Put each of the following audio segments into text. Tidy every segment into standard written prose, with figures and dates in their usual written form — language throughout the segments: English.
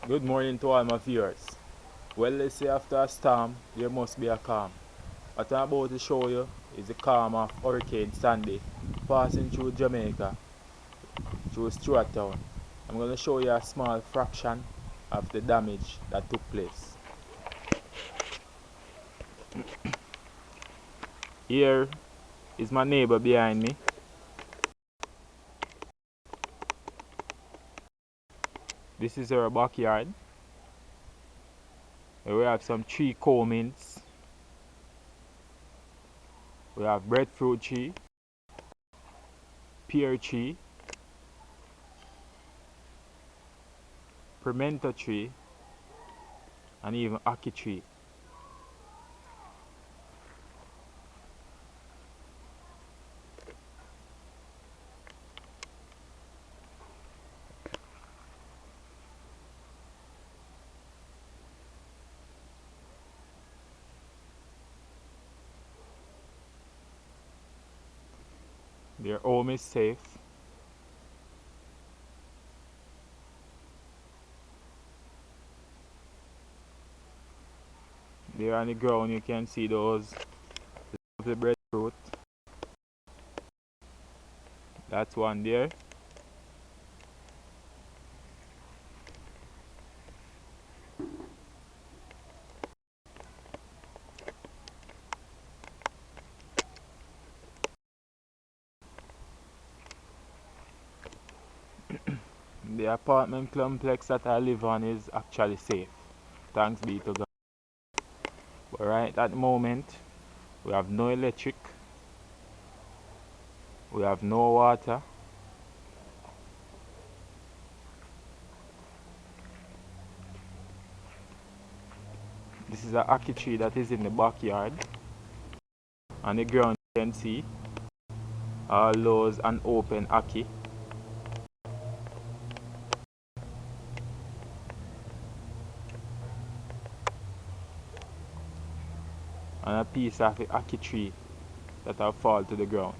Good morning to all my viewers. Well, they say after a storm, there must be a calm. What I'm about to show you is the calm of Hurricane Sandy passing through Jamaica, through Stuart Town. I'm going to show you a small fraction of the damage that took place. Here is my neighbor behind me. This is our backyard. Here we have some tree combings. We have breadfruit tree, pear tree, pimento tree, and even ackee tree. Their home is safe. There on the ground you can see those lovely breadfruit. That's one there. The apartment complex that I live on is actually safe. Thanks be to God. But right at the moment, we have no electric, we have no water, this is a ackee tree that is in the backyard. On the ground you can see all those unopened ackee. And a piece of the ackee tree that have fallen to the ground.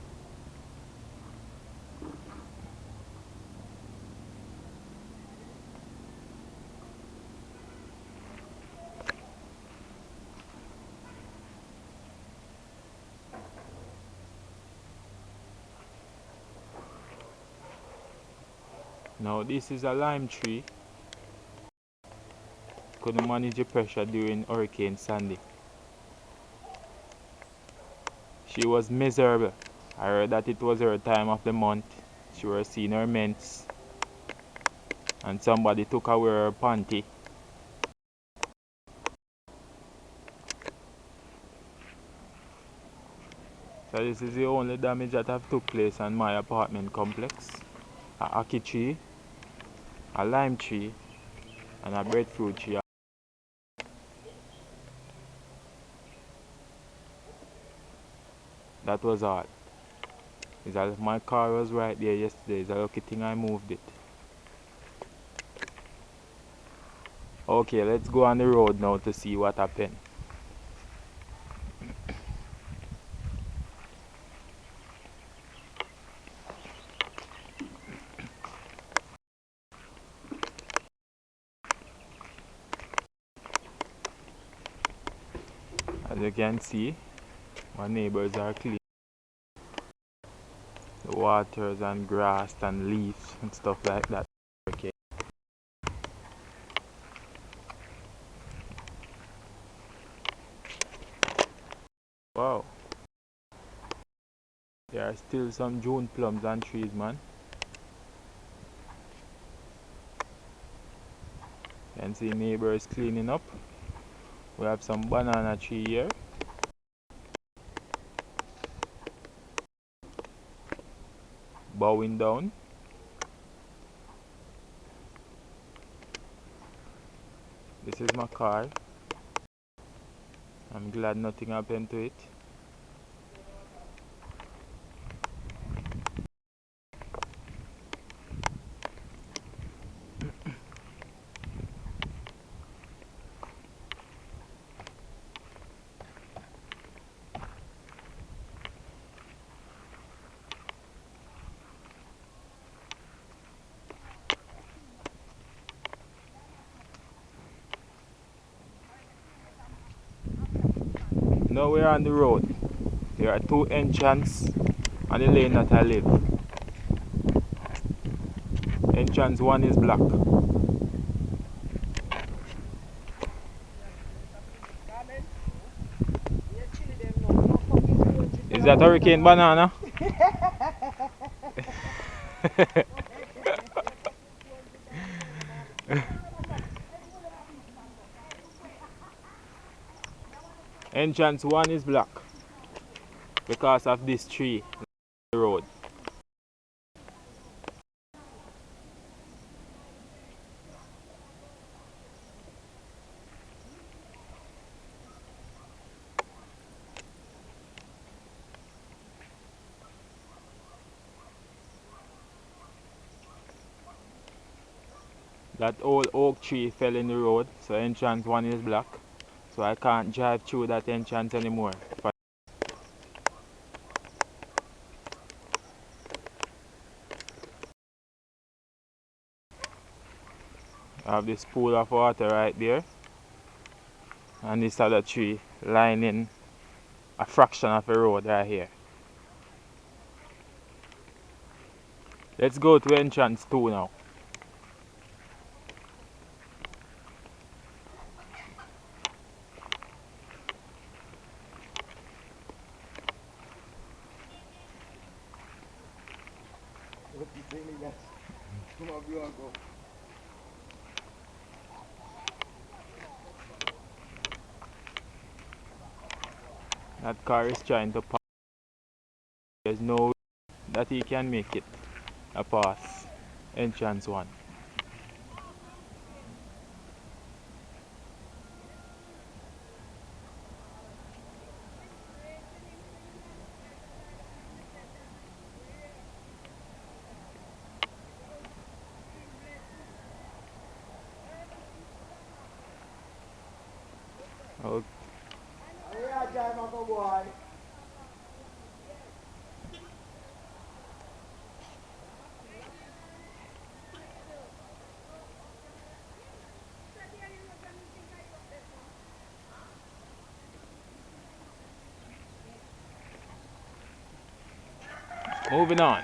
Now this is a lime tree. Couldn't manage the pressure during Hurricane Sandy. She was miserable. I heard that it was her time of the month. She was seeing her mens. And somebody took away her panty. So this is the only damage that have took place on my apartment complex. A ackee tree, a lime tree, and a breadfruit tree. That was all. My car was right there yesterday. It's a lucky thing I moved it. Okay, let's go on the road now to see what happened. As you can see, my neighbors are clean the waters and grass and leaves and stuff like that. Okay. Wow. There are still some June plums on trees, man. You can see neighbors cleaning up. We have some banana tree here. Bowing down. This is my car. I'm glad nothing happened to it. Now we're on the road. There are two entrances on the lane that I live. Entrance 1 is black. Is that Hurricane Banana? Entrance 1 is black because of this tree on the road. That old oak tree fell in the road, so entrance 1 is black. So I can't drive through that entrance anymore. I have this pool of water right there, and this other tree lining a fraction of the road right here. Let's go to entrance 2 now. That car is trying to pass. There's no way that he can make it a pass. Entrance 1. Okay. Moving on.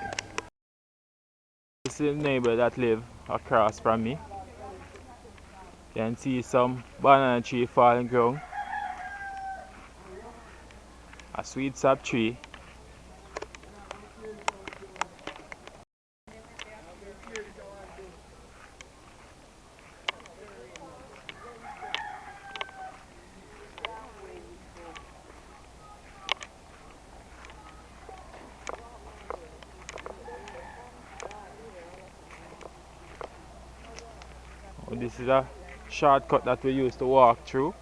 This is the neighbor that live across from me. You can see some banana tree falling ground. A sweet sap tree. This is a shortcut that we used to walk through.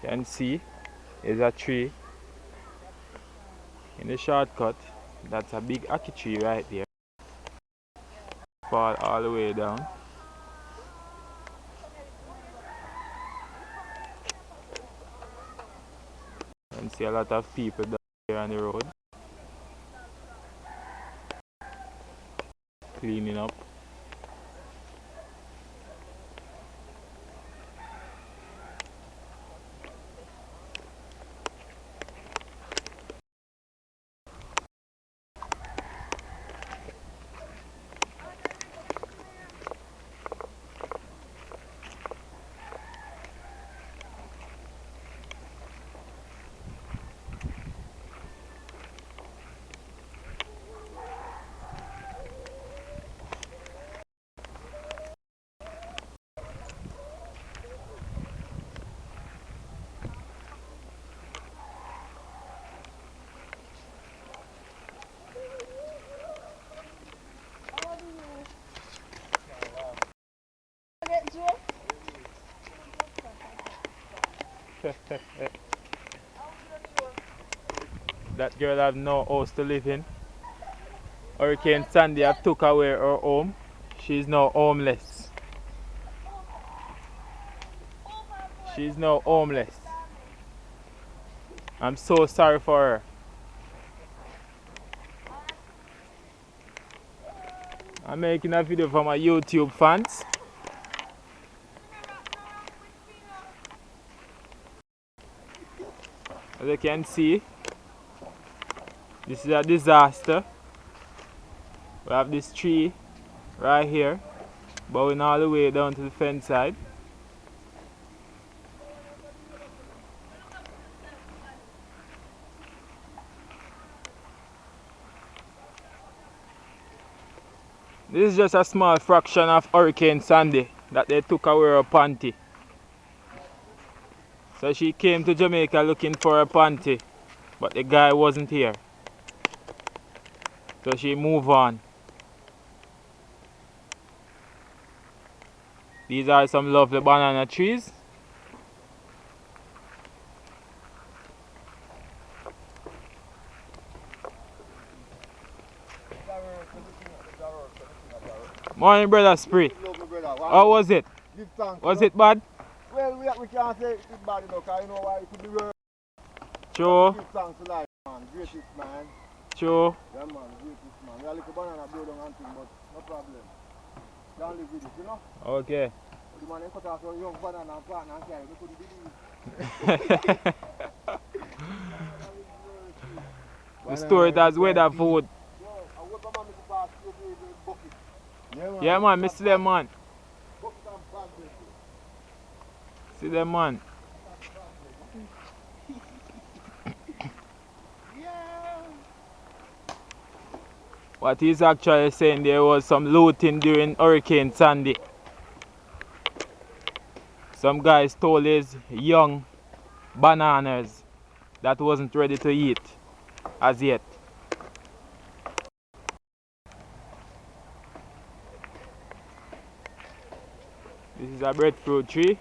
You can see is a tree in the shortcut. That's a big ackee tree right there. Fall all the way down. You can see a lot of people down here on the road cleaning up. That girl have no house to live in. Hurricane Sandy have took away her home. She's now homeless. She's now homeless. I'm so sorry for her. I'm making a video for my YouTube fans. As you can see, this is a disaster. We have this tree right here, bowing all the way down to the fence side. This is just a small fraction of Hurricane Sandy that they took away her panty. So she came to Jamaica looking for her panty, but the guy wasn't here. So she moved on. These are some lovely banana trees. Morning, brother Spree. How was it? Was it bad? Well, we can't say it's bad enough, because you know why it could be worse. True. Give thanks to life, man. Greatest man. True. Yeah, man, greatest man. We are like a banana blow down and thing, but no problem. Can't live with it, you know? Okay. The man cut off your young banana and plant and carry. We couldn't believe it. We store it as weather food. Yo, I hope my man to pass through the bucket. Yeah, man, I see them, man. Bucket and bag. See them, man. What he's actually saying, there was some looting during Hurricane Sandy. Some guy stole his young bananas that wasn't ready to eat as yet. This is a breadfruit tree.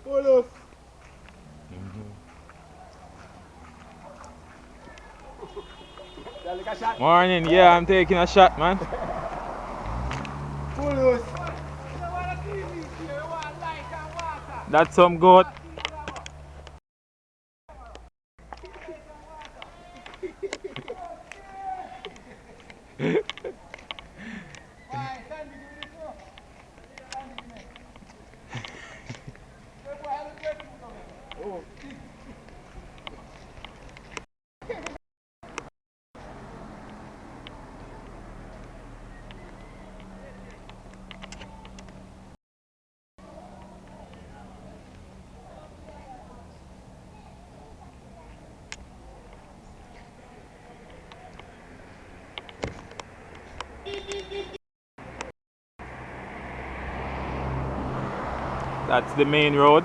Pull Morning, yeah, I'm taking a shot, man. That's some goat. That's the main road.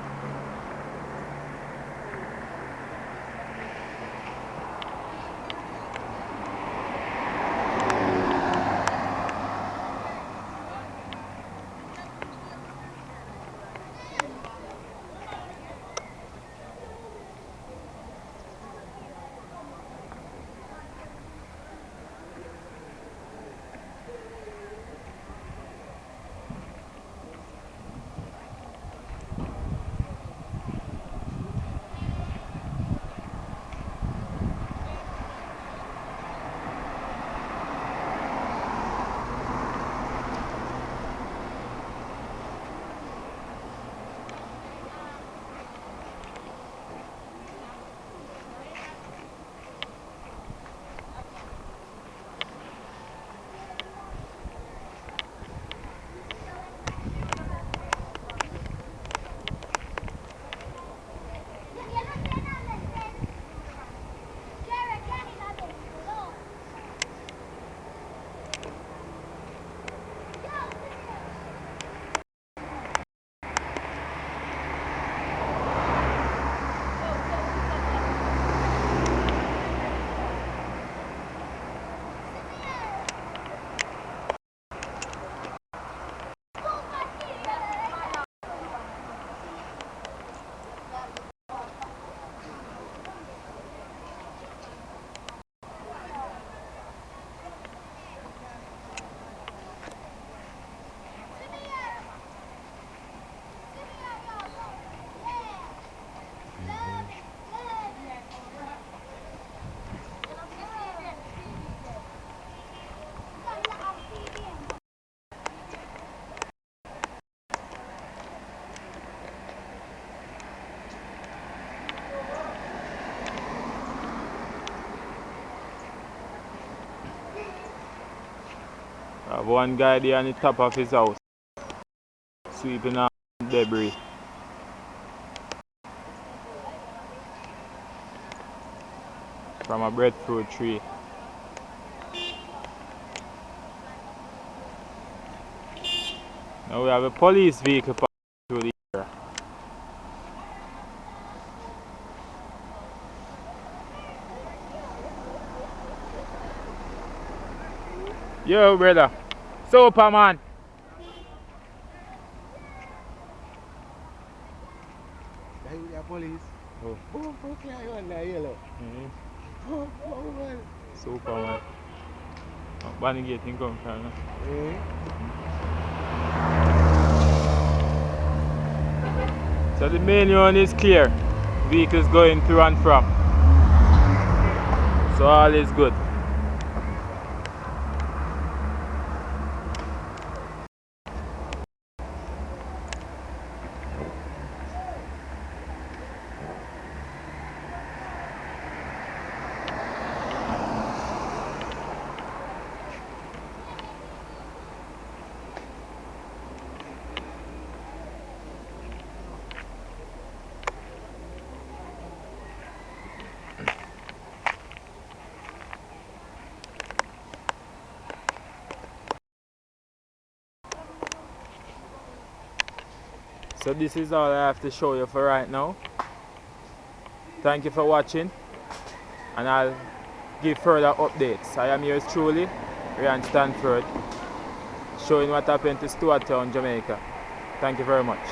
One guy there on the top of his house, sweeping out debris. From a breadfruit tree. Now we have a police vehicle passing through the area. Yo, brother. Superman. The police. Oh. Yellow. Superman. Bunny getting come from now. So the main one is clear. Vehicles going through and from. So all is good. So this is all I have to show you for right now. Thank you for watching, and I'll give further updates. I am yours truly, Ryan Stanford, showing what happened to Stewarttown, Jamaica. Thank you very much.